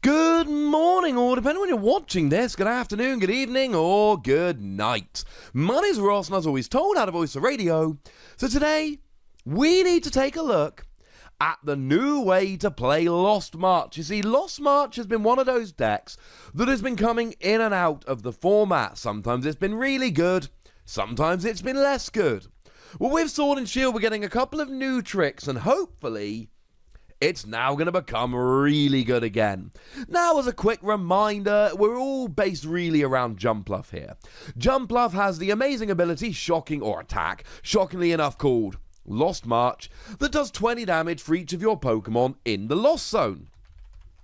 Good morning, or depending on when you're watching this, good afternoon, good evening, or good night. My name's Ross, and as always told, out of Voice of Radio. So today, we need to take a look at the new way to play Lost March. You see, Lost March has been one of those decks that has been coming in and out of the format. Sometimes it's been really good, sometimes it's been less good. Well, with Sword and Shield, we're getting a couple of new tricks, and hopefully it's now going to become really good again. Now, as a quick reminder, we're all based really around Jumpluff here. Jumpluff has the amazing ability, shockingly enough called Lost March, that does 20 damage for each of your Pokemon in the Lost Zone.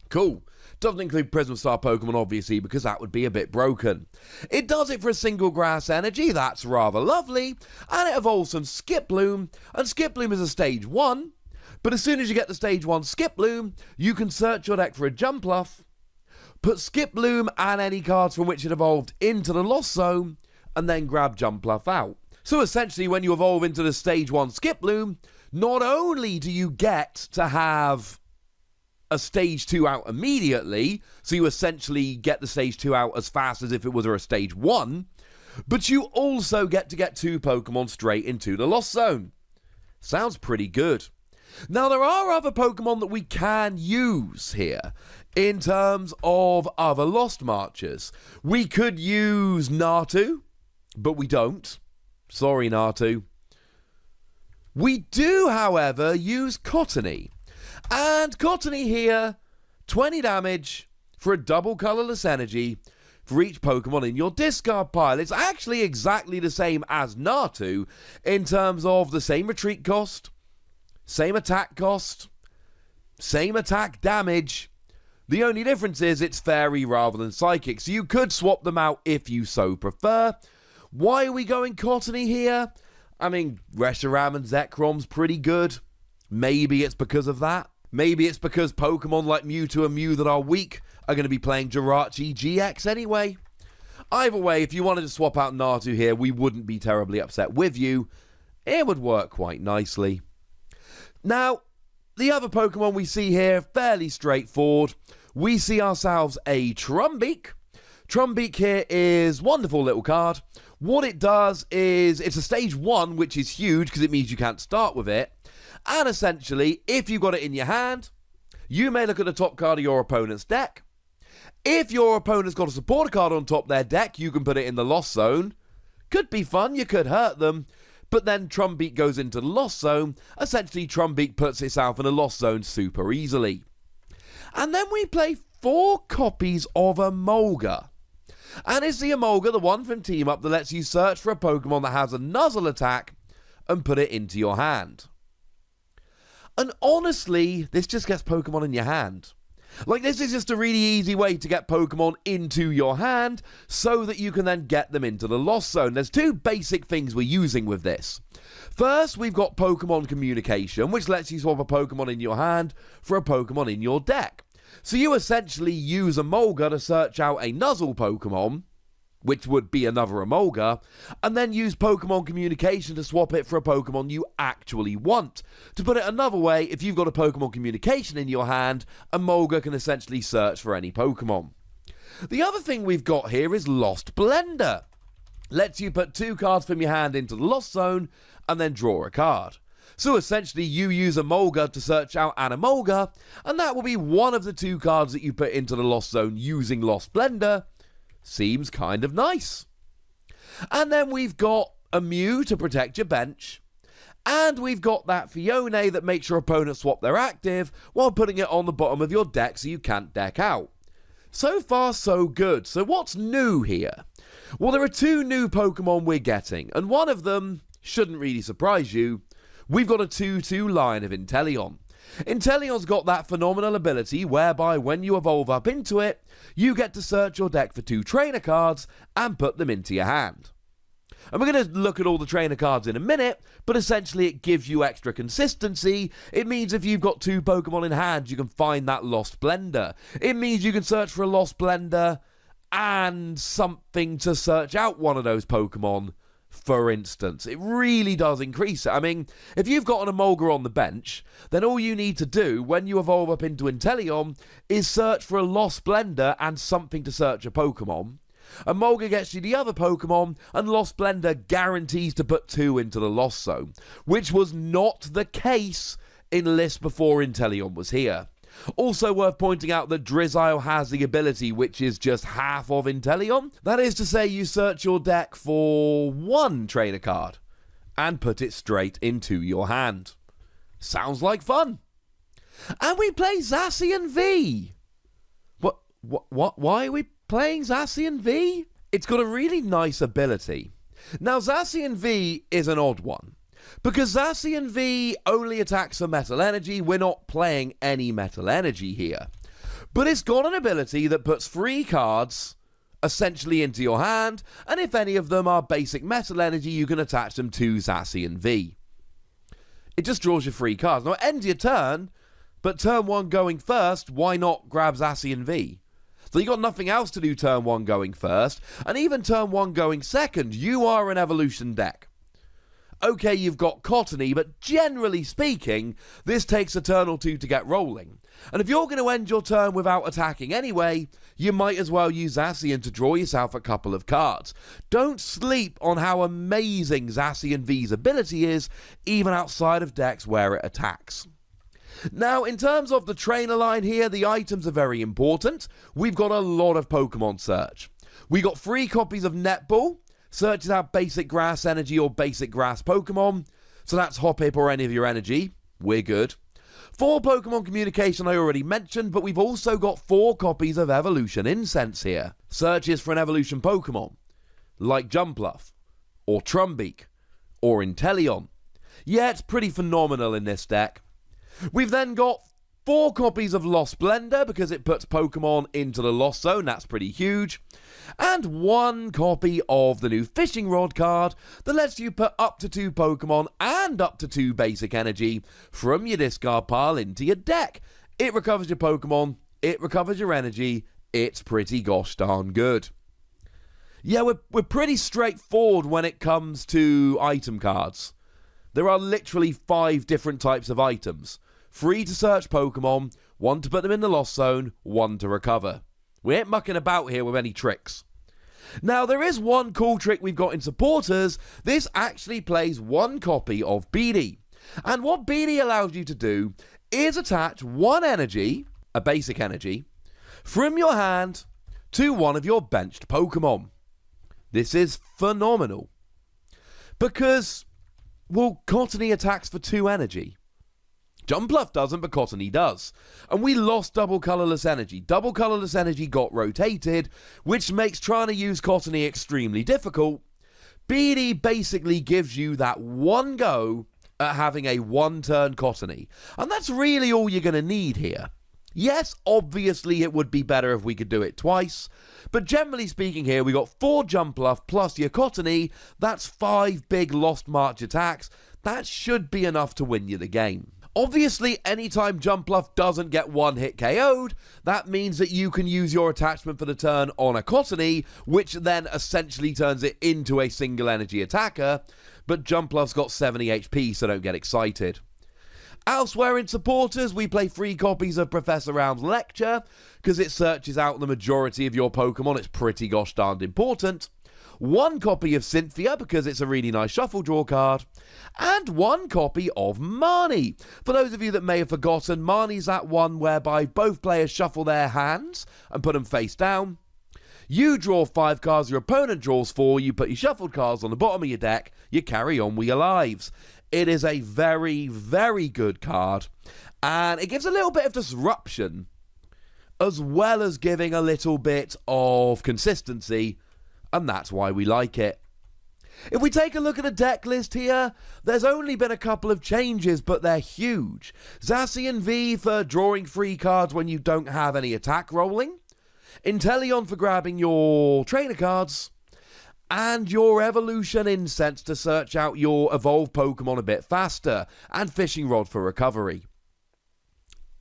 Cool. Doesn't include Prism Star Pokemon, obviously, because that would be a bit broken. It does it for a single grass energy, that's rather lovely, and it evolves from Skiploom, and Skiploom is a stage 1, but as soon as you get the stage 1 Skiploom, you can search your deck for a Jumpluff, put Skiploom and any cards from which it evolved into the Lost Zone, and then grab Jumpluff out. So essentially, when you evolve into the stage 1 Skiploom, not only do you get to have a stage 2 out immediately, so you essentially get the stage 2 out as fast as if it was a stage 1, but you also get to get 2 Pokemon straight into the Lost Zone. Sounds pretty good. Now, there are other Pokemon that we can use here in terms of other Lost Marches. We could use Natu, but we don't. Sorry, Natu. We do, however, use Cottony. And Cottony here, 20 damage for a double colorless energy for each Pokemon in your discard pile. It's actually exactly the same as Natu in terms of the same retreat cost, same attack cost, same attack damage. The only difference is it's fairy rather than psychic, so you could swap them out if you so prefer. Why are we going Cottony here? I mean, Reshiram and Zekrom's pretty good. Maybe it's because of that. Maybe it's because Pokemon like Mewtwo and Mew that are weak are going to be playing Jirachi GX anyway. Either way, if you wanted to swap out Natu here, we wouldn't be terribly upset with you. It would work quite nicely. Now, the other Pokemon we see here, fairly straightforward. We see ourselves a Trumbeak. Trumbeak here is a wonderful little card. What it does is, it's a stage 1, which is huge because it means you can't start with it. And essentially, if you've got it in your hand, you may look at the top card of your opponent's deck. If your opponent's got a supporter card on top of their deck, you can put it in the Lost Zone. Could be fun, you could hurt them. But then Trumbeak goes into the Lost Zone. Essentially, Trumbeak puts itself in a Lost Zone super easily. And then we play 4 copies of Emolga. And it's the Emolga, the one from Team Up, that lets you search for a Pokemon that has a Nuzzle attack and put it into your hand. And honestly, this just gets Pokemon in your hand. Like, this is just a really easy way to get Pokemon into your hand so that you can then get them into the Lost Zone. There's 2 basic things we're using with this. First, we've got Pokemon Communication, which lets you swap a Pokemon in your hand for a Pokemon in your deck. So you essentially use Emolga to search out a Nuzzle Pokemon, which would be another Emolga, and then use Pokemon Communication to swap it for a Pokemon you actually want. To put it another way, if you've got a Pokemon Communication in your hand, Emolga can essentially search for any Pokemon. The other thing we've got here is Lost Blender. Lets you put 2 cards from your hand into the Lost Zone, and then draw a card. So essentially, you use Emolga to search out an Emolga, and that will be one of the 2 cards that you put into the Lost Zone using Lost Blender. Seems kind of nice. And then we've got a Mew to protect your bench. And we've got that Fione that makes your opponent swap their active while putting it on the bottom of your deck so you can't deck out. So far, so good. So what's new here? Well, there are 2 new Pokemon we're getting, and one of them shouldn't really surprise you. We've got a 2/2 line of Inteleon. Inteleon's got that phenomenal ability whereby when you evolve up into it, you get to search your deck for 2 trainer cards and put them into your hand. And we're going to look at all the trainer cards in a minute, but essentially it gives you extra consistency. It means if you've got 2 Pokemon in hand, you can find that Lost Blender. It means you can search for a Lost Blender and something to search out one of those Pokemon for instance. It really does increase it. I mean, if you've got an Emolga on the bench, then all you need to do when you evolve up into Inteleon is search for a Lost Blender and something to search a Pokemon. Emolga gets you the other Pokemon, and Lost Blender guarantees to put 2 into the Lost Zone, which was not the case in lists before Inteleon was here. Also worth pointing out that Drizzile has the ability which is just half of Inteleon. That is to say, you search your deck for 1 trainer card and put it straight into your hand. Sounds like fun. And we play Zacian V. What? Why are we playing Zacian V? It's got a really nice ability. Now, Zacian V is an odd one, because Zacian V only attacks for Metal Energy. We're not playing any Metal Energy here. But it's got an ability that puts 3 cards essentially into your hand, and if any of them are basic Metal Energy, you can attach them to Zacian V. It just draws you 3 cards. Now, it ends your turn, but turn 1 going first, why not grab Zacian V? So you got nothing else to do turn 1 going first, and even turn 1 going second, you are an evolution deck. Okay, you've got Cottony, but generally speaking, this takes a turn or 2 to get rolling. And if you're going to end your turn without attacking anyway, you might as well use Zacian to draw yourself a couple of cards. Don't sleep on how amazing Zacian V's ability is, even outside of decks where it attacks. Now, in terms of the trainer line here, the items are very important. We've got a lot of Pokemon search. We got 3 copies of Netball. Searches out basic grass energy or basic grass Pokemon. So that's Hoppip or any of your energy. We're good. 4 Pokemon communication I already mentioned, but we've also got 4 copies of Evolution Incense here. Searches for an evolution Pokemon, like Jumpluff, or Trumbeak, or Inteleon. Yeah, it's pretty phenomenal in this deck. We've then got 4 copies of Lost Blender, because it puts Pokemon into the Lost Zone. That's pretty huge. And 1 copy of the new Fishing Rod card that lets you put up to 2 Pokemon and up to 2 basic energy from your discard pile into your deck. It recovers your Pokemon, it recovers your energy. It's pretty gosh darn good. Yeah, we're pretty straightforward when it comes to item cards. There are literally 5 different types of items. 3 to search Pokemon, 1 to put them in the Lost Zone, 1 to recover. We ain't mucking about here with any tricks. Now, there is one cool trick we've got in supporters. This actually plays 1 copy of BD. And what BD allows you to do is attach 1 energy, a basic energy, from your hand to one of your benched Pokemon. This is phenomenal. Because, well, Cottony attacks for 2 energy. Jumpluff doesn't, but Cottony does. And we lost double colourless energy. Double colourless energy got rotated, which makes trying to use Cottony extremely difficult. BD basically gives you that 1 go at having a 1-turn Cottony. And that's really all you're going to need here. Yes, obviously it would be better if we could do it twice. But generally speaking here, we got 4 Jumpluff plus your Cottony. That's 5 big Lost March attacks. That should be enough to win you the game. Obviously, anytime Jumpluff doesn't get 1 hit KO'd, that means that you can use your attachment for the turn on a Cottony, which then essentially turns it into a single energy attacker, but Jumpluff's got 70 HP, so don't get excited. Elsewhere in supporters, we play 3 copies of Professor Round's Lecture, because it searches out the majority of your Pokemon. It's pretty gosh darned important. 1 copy of Cynthia, because it's a really nice shuffle draw card, and 1 copy of Marnie. For those of you that may have forgotten, Marnie's that one whereby both players shuffle their hands and put them face down. You draw 5 cards, your opponent draws 4, you put your shuffled cards on the bottom of your deck, you carry on with your lives. It is a very, very good card, and it gives a little bit of disruption, as well as giving a little bit of consistency, and that's why we like it. If we take a look at the deck list here, there's only been a couple of changes, but they're huge. Zacian V for drawing 3 cards when you don't have any attack rolling, Inteleon for grabbing your trainer cards, and your Evolution Incense to search out your evolved Pokemon a bit faster, and Fishing Rod for recovery,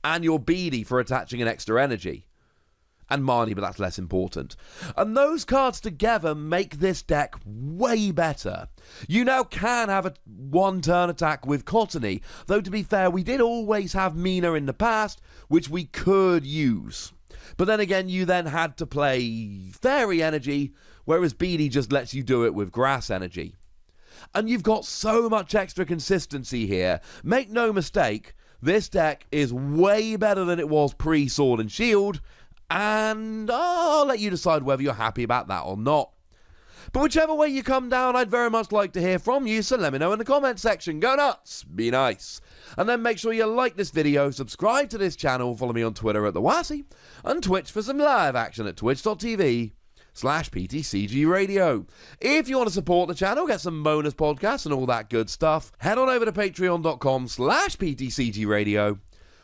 and your BD for attaching an extra energy. and Marnie, but that's less important. And those cards together make this deck way better. You now can have a one-turn attack with Cottony, though to be fair, we did always have Mina in the past, which we could use. But then again, you then had to play Fairy Energy, whereas Beanie just lets you do it with Grass Energy. And you've got so much extra consistency here. Make no mistake, this deck is way better than it was pre-Sword and Shield, and I'll let you decide whether you're happy about that or not. But whichever way you come down, I'd very much like to hear from you, so let me know in the comment section. Go nuts, be nice. And then make sure you like this video, subscribe to this channel, follow me on Twitter at TheWassy, and Twitch for some live action at twitch.tv/PTCGRadio. If you want to support the channel, get some bonus podcasts and all that good stuff, head on over to patreon.com/PTCGRadio,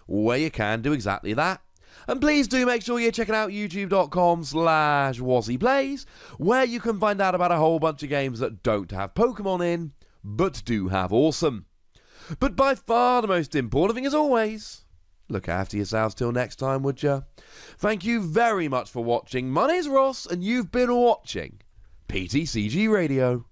where you can do exactly that. And please do make sure you're checking out youtube.com/WazzyPlays, where you can find out about a whole bunch of games that don't have Pokemon in, but do have Awesome. But by far the most important thing, as always, look after yourselves till next time, would ya? Thank you very much for watching. My name's Ross, and you've been watching PTCG Radio.